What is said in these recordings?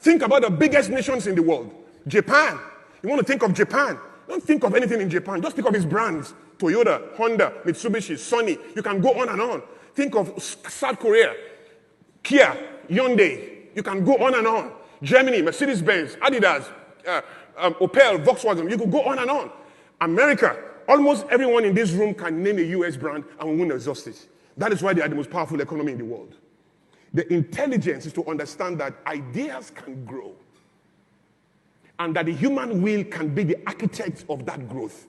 Think about the biggest nations in the world. Japan. You want to think of Japan. Don't think of anything in Japan. Just think of its brands. Toyota, Honda, Mitsubishi, Sony. You can go on and on. Think of South Korea, Kia, Hyundai. You can go on and on. Germany, Mercedes-Benz, Adidas, Opel, Volkswagen. You could go on and on. America. Almost everyone in this room can name a US brand and we won't exhaust it. That is why they are the most powerful economy in the world. The intelligence is to understand that ideas can grow and that the human will can be the architect of that growth.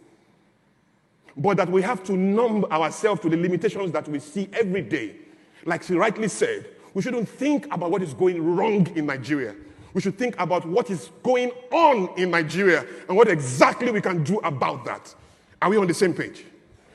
But that we have to numb ourselves to the limitations that we see every day. Like she rightly said, we shouldn't think about what is going wrong in Nigeria. We should think about what is going on in Nigeria and what exactly we can do about that. Are we on the same page?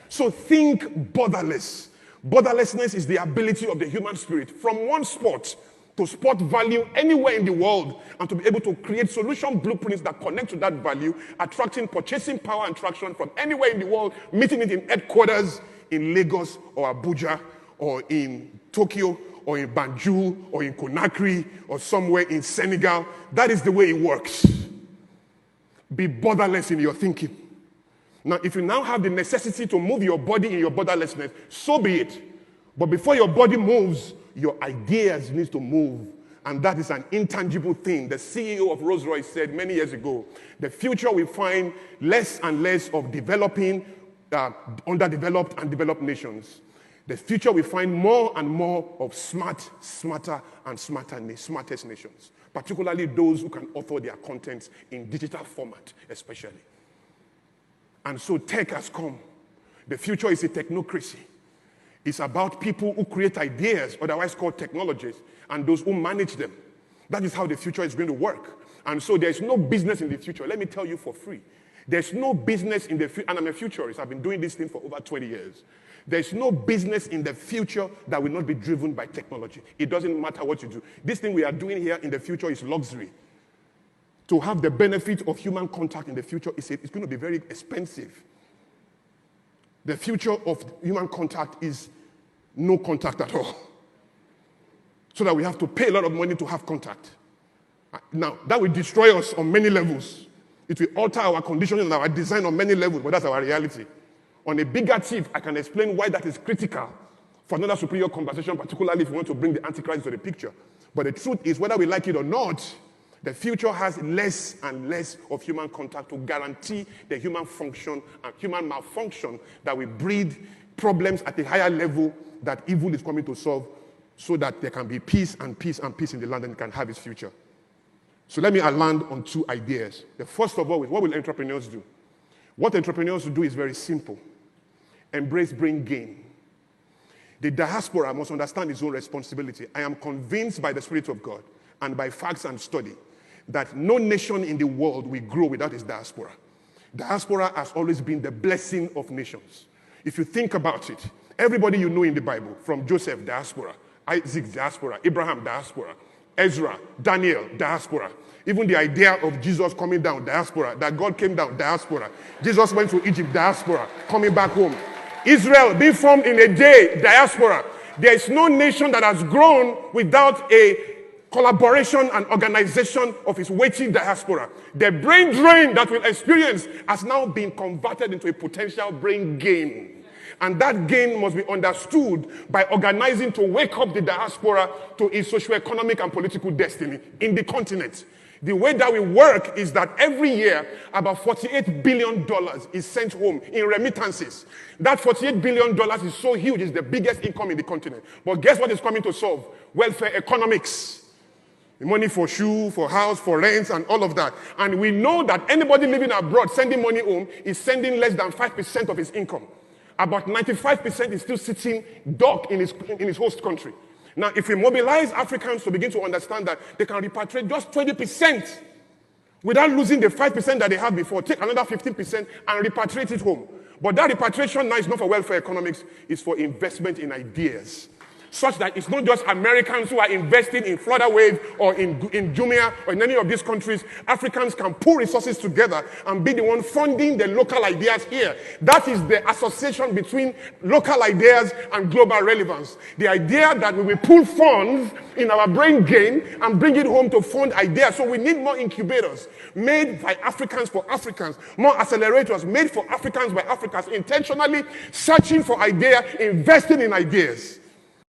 So think borderless. Borderlessness is the ability of the human spirit from one spot to spot value anywhere in the world and to be able to create solution blueprints that connect to that value, attracting purchasing power and traction from anywhere in the world, meeting it in headquarters in Lagos or Abuja or in Tokyo or in Banjul or in Conakry or somewhere in Senegal. That is the way it works. Be borderless in your thinking. Now, if you now have the necessity to move your body in your borderlessness, so be it. But before your body moves, your ideas need to move. And that is an intangible thing. The CEO of Rolls-Royce said many years ago, the future will find less and less of developing, underdeveloped and developed nations. The future will find more and more of smarter smartest nations, particularly those who can author their contents in digital format, especially. And so tech has come. The future is a technocracy. It's about people who create ideas, otherwise called technologies, and those who manage them. That is how the future is going to work. And so there's no business in the future. Let me tell you for free. There's no business in the future, and I'm a futurist. I've been doing this thing for over 20 years. There's no business in the future that will not be driven by technology. It doesn't matter what you do. This thing we are doing here in the future is luxury. To have the benefit of human contact in the future, it's going to be very expensive. The future of human contact is no contact at all. So that we have to pay a lot of money to have contact. Now, that will destroy us on many levels. It will alter our conditioning and our design on many levels, but that's our reality. On a bigger tip, I can explain why that is critical for another superior conversation, particularly if we want to bring the Antichrist to the picture. But the truth is, whether we like it or not, the future has less and less of human contact to guarantee the human function and human malfunction that will breed problems at a higher level that evil is coming to solve, so that there can be peace and peace and peace in the land and it can have its future. So let me land on two ideas. The first of all is, what will entrepreneurs do? What entrepreneurs do is very simple. Embrace brain gain. The diaspora must understand its own responsibility. I am convinced by the Spirit of God and by facts and study that no nation in the world will grow without its diaspora. Diaspora has always been the blessing of nations. If you think about it, everybody you know in the Bible, from Joseph, diaspora, Isaac, diaspora, Abraham, diaspora, Ezra, Daniel, diaspora. Even the idea of Jesus coming down, diaspora, that God came down, diaspora. Jesus went to Egypt, diaspora, coming back home. Israel being formed in a day, diaspora. There is no nation that has grown without a collaboration and organization of its weighty diaspora. The brain drain that we'll experience has now been converted into a potential brain gain. And that gain must be understood by organizing to wake up the diaspora to its socio-economic and political destiny in the continent. The way that we work is that every year, about $48 billion is sent home in remittances. That $48 billion is so huge, it's the biggest income in the continent. But guess what is coming to solve? Welfare economics. Money for shoe, for house, for rents, and all of that. And we know that anybody living abroad sending money home is sending less than 5% of his income. About 95% is still sitting dark in his host country. Now, if we mobilize Africans to begin to understand that they can repatriate just 20% without losing the 5% that they had before, take another 15% and repatriate it home. But that repatriation now is not for welfare economics, it's for investment in ideas. such that it's not just Americans who are investing in Florida Wave or in Jumia or in any of these countries. Africans can pull resources together and be the one funding the local ideas here. That is the association between local ideas and global relevance. The idea that we will pull funds in our brain gain and bring it home to fund ideas. So we need more incubators made by Africans for Africans, more accelerators made for Africans by Africans, intentionally searching for ideas, investing in ideas.